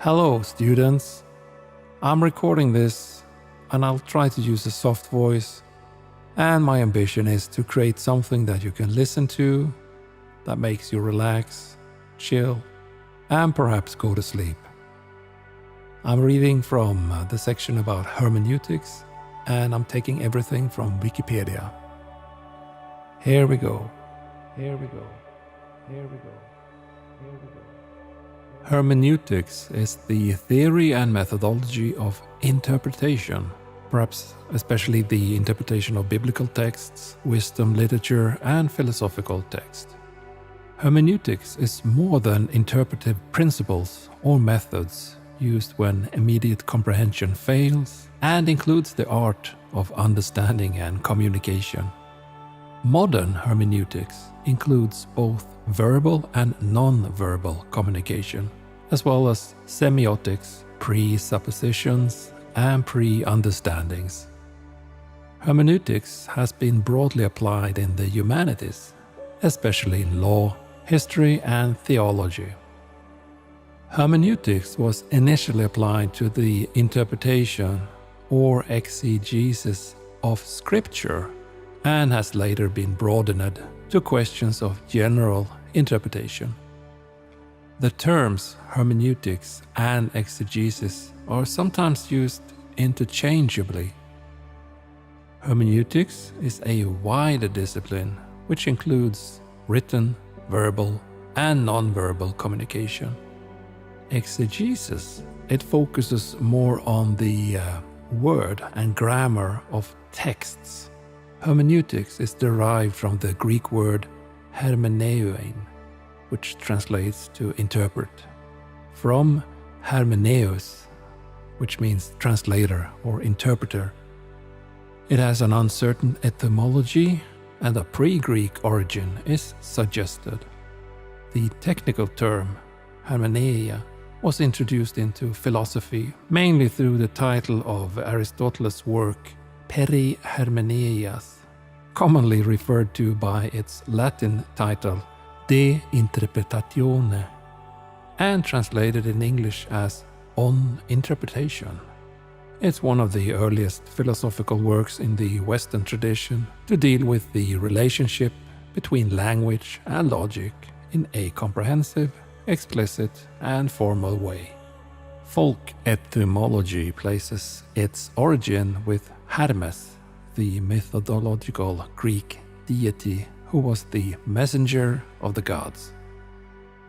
Hello, students. I'm recording this and I'll try to use a soft voice. And my ambition is to create something that you can listen to, that makes you relax, chill, and perhaps go to sleep. I'm reading from the section about hermeneutics, and I'm taking everything from Wikipedia. Here we go. Here we go. Here we go. Here we go. Hermeneutics is the theory and methodology of interpretation, perhaps especially the interpretation of biblical texts, wisdom literature, and philosophical texts. Hermeneutics is more than interpretive principles or methods used when immediate comprehension fails, and includes the art of understanding and communication. Modern hermeneutics includes both verbal and non-verbal communication, as well as semiotics, presuppositions, and pre-understandings. Hermeneutics has been broadly applied in the humanities, especially in law, history, and theology. Hermeneutics was initially applied to the interpretation or exegesis of scripture, and has later been broadened to questions of general interpretation. The terms hermeneutics and exegesis are sometimes used interchangeably. Hermeneutics is a wider discipline which includes written, verbal, and non-verbal communication. Exegesis, it focuses more on the word and grammar of texts. Hermeneutics is derived from the Greek word hermeneuein, which translates to interpret, from hermeneus, which means translator or interpreter. It has an uncertain etymology, and a pre-Greek origin is suggested. The technical term hermeneia was introduced into philosophy mainly through the title of Aristotle's work Perihermeneias, commonly referred to by its Latin title De Interpretatione, and translated in English as On Interpretation. It's one of the earliest philosophical works in the Western tradition to deal with the relationship between language and logic in a comprehensive, explicit, and formal way. Folk etymology places its origin with Hermes, the mythological Greek deity who was the messenger of the gods.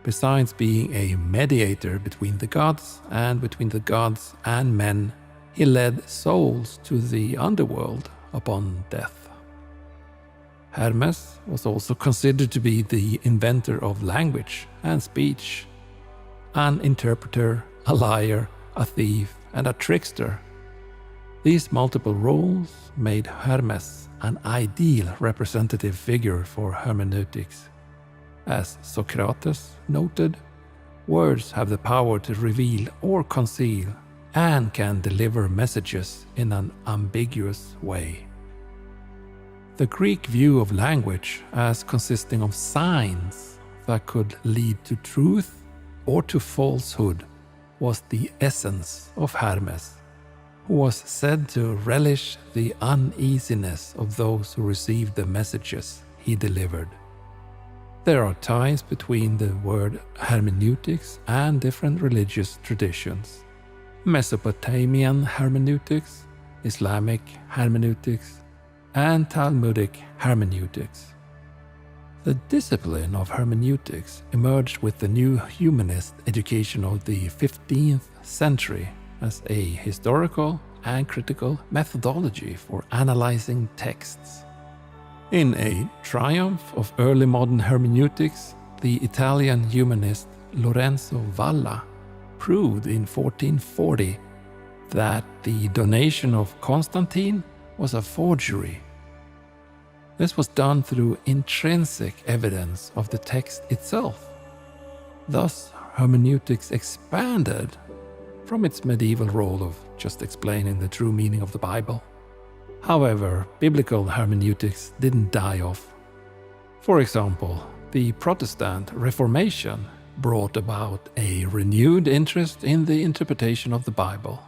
Besides being a mediator between the gods and men, he led souls to the underworld upon death. Hermes was also considered to be the inventor of language and speech, an interpreter, a liar, a thief, and a trickster. These multiple roles made Hermes an ideal representative figure for hermeneutics. As Socrates noted, words have the power to reveal or conceal, and can deliver messages in an ambiguous way. The Greek view of language as consisting of signs that could lead to truth or to falsehood was the essence of Hermes, who was said to relish the uneasiness of those who received the messages he delivered. There are ties between the word hermeneutics and different religious traditions. Mesopotamian hermeneutics, Islamic hermeneutics, and Talmudic hermeneutics. The discipline of hermeneutics emerged with the new humanist education of the 15th century as a historical and critical methodology for analyzing texts. In a triumph of early modern hermeneutics, the Italian humanist Lorenzo Valla proved in 1440 that the donation of Constantine was a forgery. This was done through intrinsic evidence of the text itself. Thus, hermeneutics expanded from its medieval role of just explaining the true meaning of the Bible. However, biblical hermeneutics didn't die off. For example, the Protestant Reformation brought about a renewed interest in the interpretation of the Bible,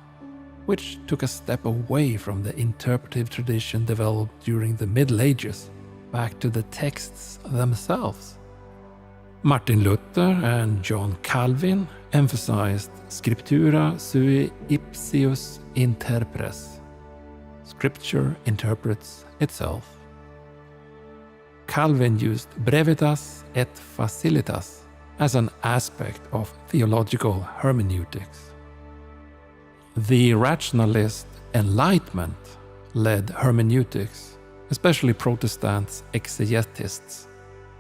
which took a step away from the interpretive tradition developed during the Middle Ages back to the texts themselves. Martin Luther and John Calvin emphasized scriptura sui ipsius interpres. Scripture interprets itself. Calvin used brevitas et facilitas as an aspect of theological hermeneutics. The rationalist Enlightenment led hermeneutics, especially Protestant exegetists,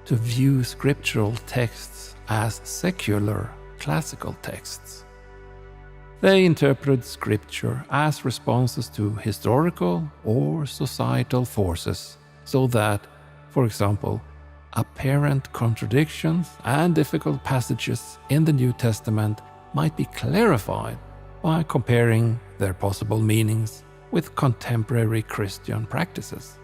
to view scriptural texts as secular classical texts. They interpret scripture as responses to historical or societal forces, so that, for example, apparent contradictions and difficult passages in the New Testament might be clarified by comparing their possible meanings with contemporary Christian practices.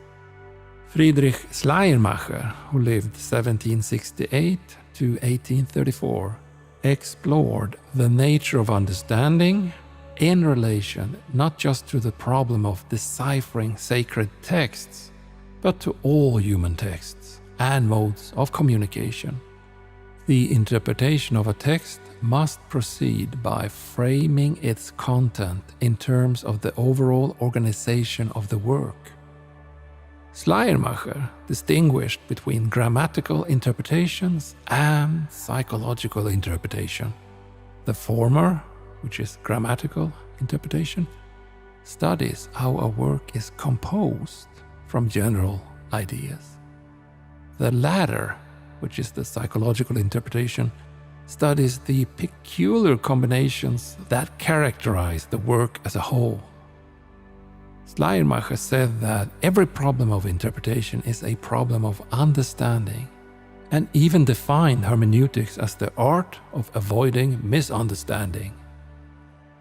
Friedrich Schleiermacher, who lived 1768 to 1834, explored the nature of understanding in relation not just to the problem of deciphering sacred texts, but to all human texts and modes of communication. The interpretation of a text must proceed by framing its content in terms of the overall organization of the work. Schleiermacher distinguished between grammatical interpretations and psychological interpretation. The former, which is grammatical interpretation, studies how a work is composed from general ideas. The latter, which is the psychological interpretation, studies the peculiar combinations that characterize the work as a whole. Schleiermacher said that every problem of interpretation is a problem of understanding, and even defined hermeneutics as the art of avoiding misunderstanding.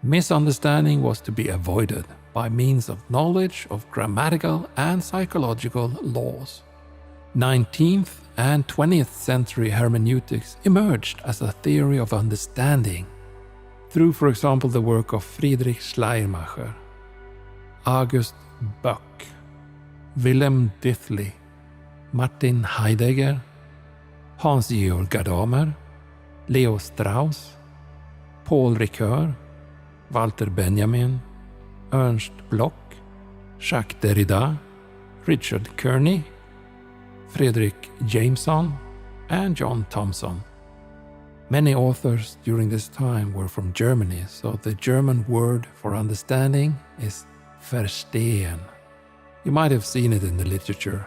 Misunderstanding was to be avoided by means of knowledge of grammatical and psychological laws. 19th and 20th century hermeneutics emerged as a theory of understanding through, for example, the work of Friedrich Schleiermacher, August Böck, Wilhelm Dithley, Martin Heidegger, Hans-Georg Gadamer, Leo Strauss, Paul Ricoeur, Walter Benjamin, Ernst Bloch, Jacques Derrida, Richard Kearney, Frederick Jameson, and John Thomson. Many authors during this time were from Germany, so the German word for understanding is verstehen. You might have seen it in the literature.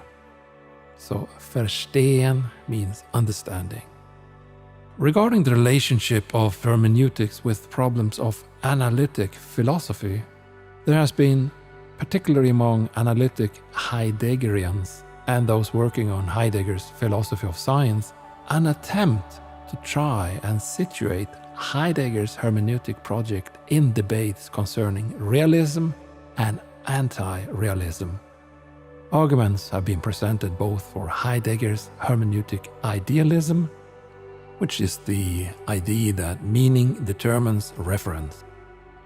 So verstehen means understanding. Regarding the relationship of hermeneutics with problems of analytic philosophy, there has been, particularly among analytic Heideggerians and those working on Heidegger's philosophy of science, an attempt to try and situate Heidegger's hermeneutic project in debates concerning realism and anti-realism. Arguments have been presented both for Heidegger's hermeneutic idealism, which is the idea that meaning determines reference,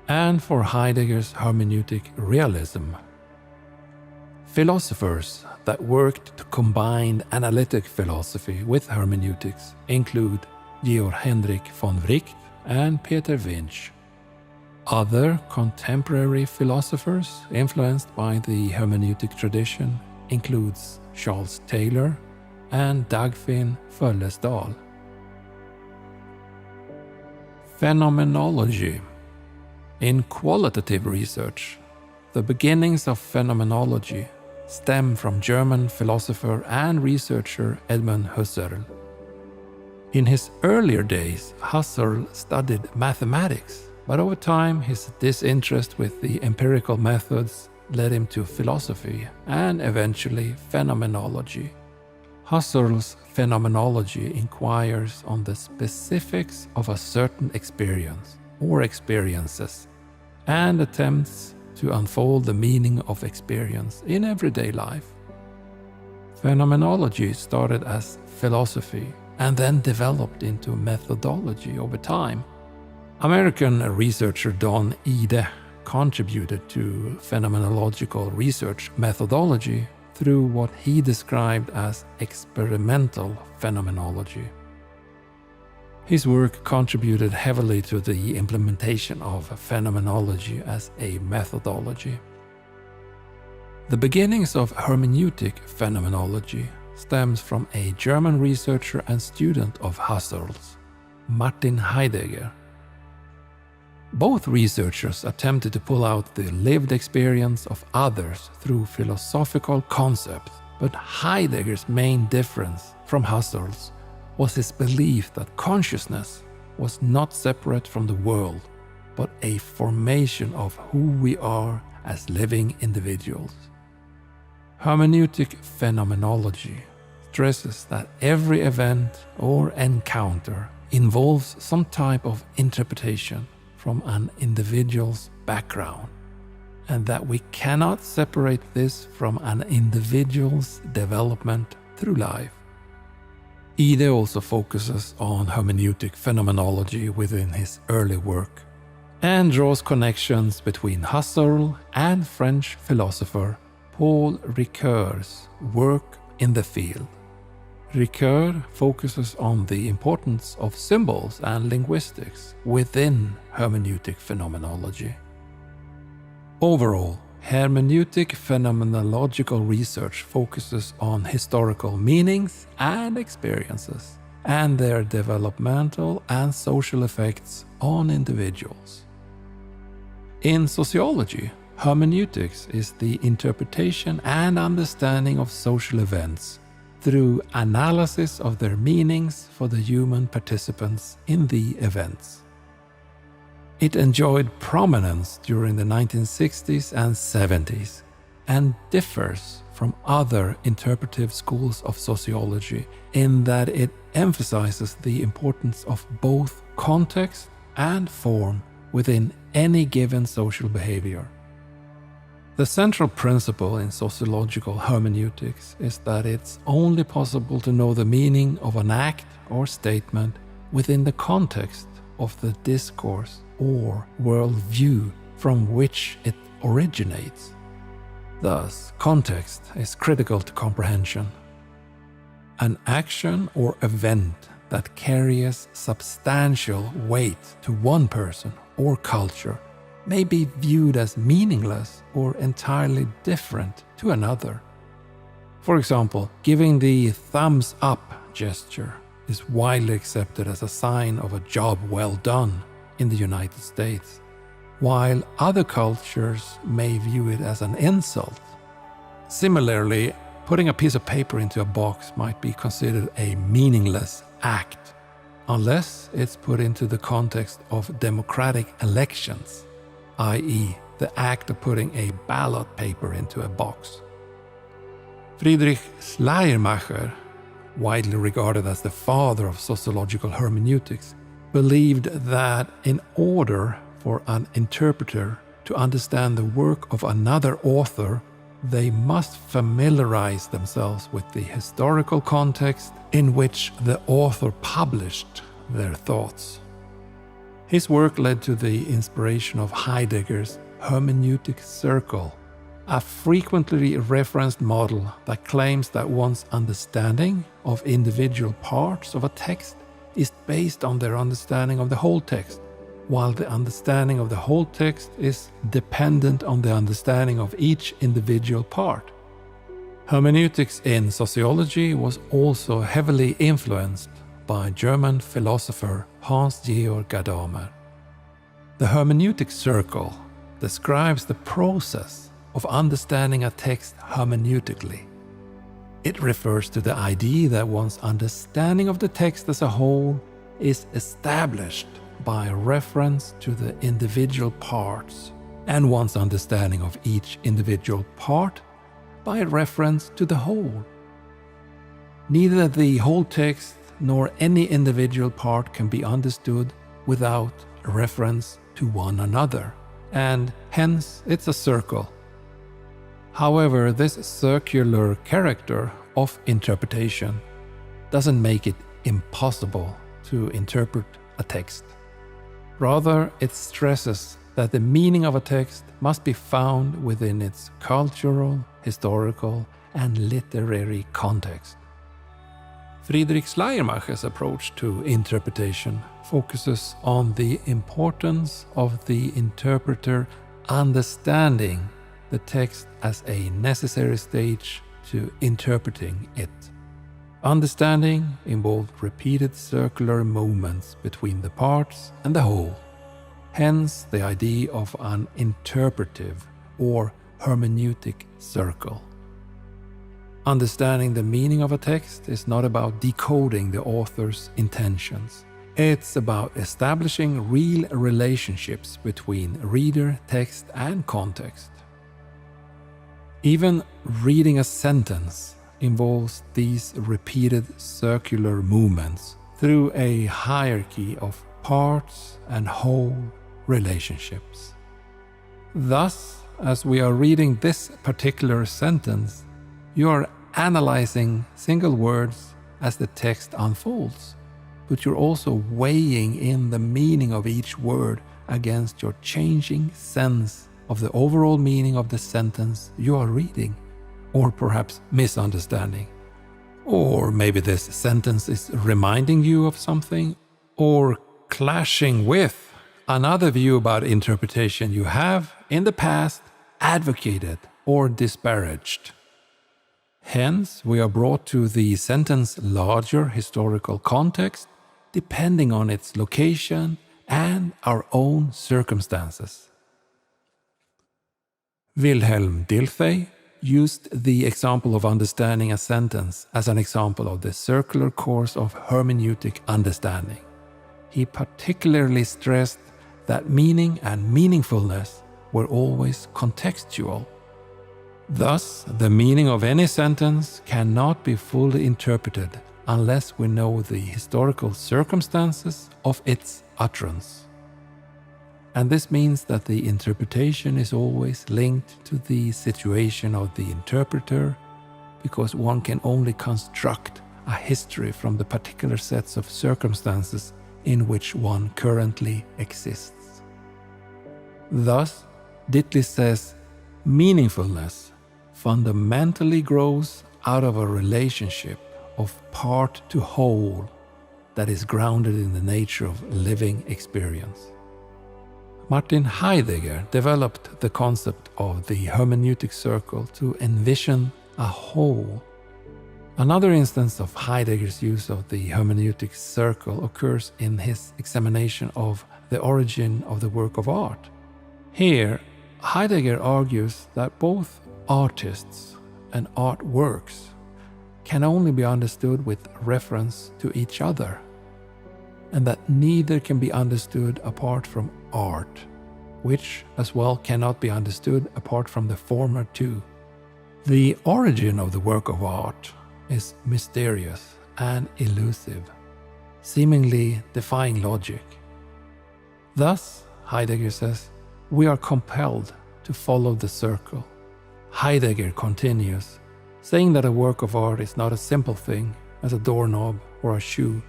and for Heidegger's hermeneutic realism. Philosophers that worked to combine analytic philosophy with hermeneutics include Georg Hendrik von Wright and Peter Winch. Other contemporary philosophers influenced by the hermeneutic tradition includes Charles Taylor and Dagfinn Føllesdal. Phenomenology. In qualitative research, the beginnings of phenomenology stem from German philosopher and researcher Edmund Husserl. In his earlier days, Husserl studied mathematics, but over time his disinterest with the empirical methods led him to philosophy and eventually phenomenology. Husserl's phenomenology inquires on the specifics of a certain experience or experiences and attempts to unfold the meaning of experience in everyday life. Phenomenology started as philosophy and then developed into methodology over time. American researcher Don Ide contributed to phenomenological research methodology through what he described as experimental phenomenology. His work contributed heavily to the implementation of phenomenology as a methodology. The beginnings of hermeneutic phenomenology stems from a German researcher and student of Husserl's, Martin Heidegger. Both researchers attempted to pull out the lived experience of others through philosophical concepts, but Heidegger's main difference from Husserl's was his belief that consciousness was not separate from the world, but a formation of who we are as living individuals. Hermeneutic phenomenology stresses that every event or encounter involves some type of interpretation from an individual's background, and that we cannot separate this from an individual's development through life. Ide also focuses on hermeneutic phenomenology within his early work, and draws connections between Husserl and French philosopher Paul Ricoeur's work in the field. Ricoeur focuses on the importance of symbols and linguistics within hermeneutic phenomenology. Overall, hermeneutic phenomenological research focuses on historical meanings and experiences, and their developmental and social effects on individuals. In sociology, hermeneutics is the interpretation and understanding of social events through analysis of their meanings for the human participants in the events. It enjoyed prominence during the 1960s and 70s and differs from other interpretive schools of sociology in that it emphasizes the importance of both context and form within any given social behavior. The central principle in sociological hermeneutics is that it's only possible to know the meaning of an act or statement within the context of the discourse or worldview from which it originates. Thus, context is critical to comprehension. An action or event that carries substantial weight to one person or culture may be viewed as meaningless or entirely different to another. For example, giving the thumbs up gesture is widely accepted as a sign of a job well done in the United States, while other cultures may view it as an insult. Similarly, putting a piece of paper into a box might be considered a meaningless act, unless it's put into the context of democratic elections, i.e., the act of putting a ballot paper into a box. Friedrich Schleiermacher, widely regarded as the father of sociological hermeneutics, believed that in order for an interpreter to understand the work of another author, they must familiarize themselves with the historical context in which the author published their thoughts. His work led to the inspiration of Heidegger's hermeneutic circle, a frequently referenced model that claims that one's understanding of individual parts of a text is based on their understanding of the whole text, while the understanding of the whole text is dependent on the understanding of each individual part. Hermeneutics in sociology was also heavily influenced by German philosopher Hans-Georg Gadamer. The hermeneutic circle describes the process of understanding a text hermeneutically. It refers to the idea that one's understanding of the text as a whole is established by reference to the individual parts, and one's understanding of each individual part by reference to the whole. Neither the whole text nor any individual part can be understood without reference to one another, and hence it's a circle. However, this circular character of interpretation doesn't make it impossible to interpret a text. Rather, it stresses that the meaning of a text must be found within its cultural, historical, and literary context. Friedrich Schleiermacher's approach to interpretation focuses on the importance of the interpreter understanding the text as a necessary stage to interpreting it. Understanding involved repeated circular movements between the parts and the whole. Hence the idea of an interpretive or hermeneutic circle. Understanding the meaning of a text is not about decoding the author's intentions. It's about establishing real relationships between reader, text, and context. Even reading a sentence involves these repeated circular movements through a hierarchy of parts and whole relationships. Thus, as we are reading this particular sentence, you are analyzing single words as the text unfolds, but you're also weighing in the meaning of each word against your changing sense of the overall meaning of the sentence you are reading, or perhaps misunderstanding. Or maybe this sentence is reminding you of something, or clashing with another view about interpretation you have in the past advocated or disparaged. Hence, we are brought to the sentence's larger historical context, depending on its location and our own circumstances. Wilhelm Dilthey used the example of understanding a sentence as an example of the circular course of hermeneutic understanding. He particularly stressed that meaning and meaningfulness were always contextual. Thus, the meaning of any sentence cannot be fully interpreted unless we know the historical circumstances of its utterance. And this means that the interpretation is always linked to the situation of the interpreter, because one can only construct a history from the particular sets of circumstances in which one currently exists. Thus, Ditley says, meaningfulness fundamentally grows out of a relationship of part to whole that is grounded in the nature of living experience. Martin Heidegger developed the concept of the hermeneutic circle to envision a whole. Another instance of Heidegger's use of the hermeneutic circle occurs in his examination of the origin of the work of art. Here, Heidegger argues that both artists and artworks can only be understood with reference to each other, and that neither can be understood apart from art, which as well cannot be understood apart from the former two. The origin of the work of art is mysterious and elusive, seemingly defying logic. Thus, Heidegger says, we are compelled to follow the circle. Heidegger continues, saying that a work of art is not a simple thing as a doorknob or a shoe,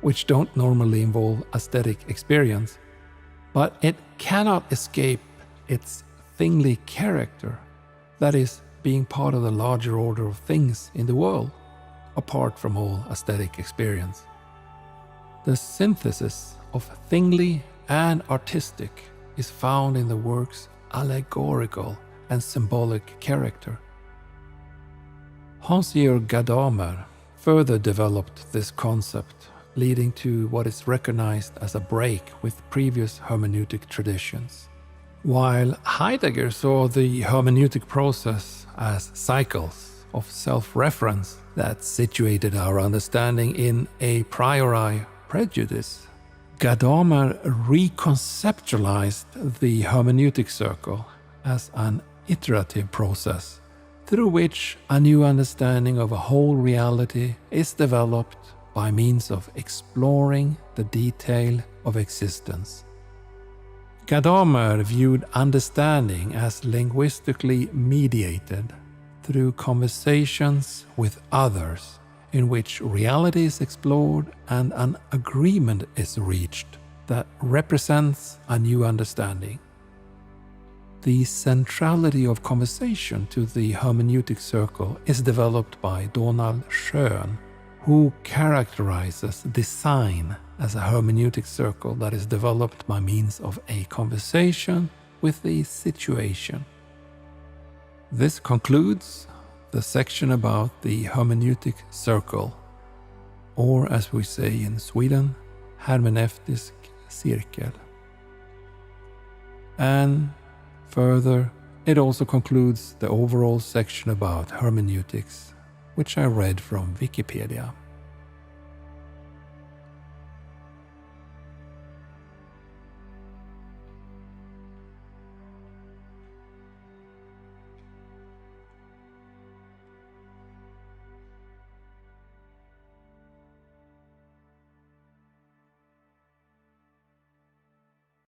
which don't normally involve aesthetic experience, but it cannot escape its thingly character, that is, being part of the larger order of things in the world, apart from all aesthetic experience. The synthesis of thingly and artistic is found in the work's allegorical and symbolic character. Hans-Georg Gadamer further developed this concept, leading to what is recognized as a break with previous hermeneutic traditions. While Heidegger saw the hermeneutic process as cycles of self-reference that situated our understanding in a priori prejudice, Gadamer reconceptualized the hermeneutic circle as an iterative process through which a new understanding of a whole reality is developed by means of exploring the detail of existence. Gadamer viewed understanding as linguistically mediated through conversations with others in which reality is explored and an agreement is reached that represents a new understanding. The centrality of conversation to the hermeneutic circle is developed by Donald Schön, who characterizes design as a hermeneutic circle that is developed by means of a conversation with the situation. This concludes the section about the hermeneutic circle, or as we say in Sweden, hermeneutisk cirkel. And further, it also concludes the overall section about hermeneutics, which I read from Wikipedia.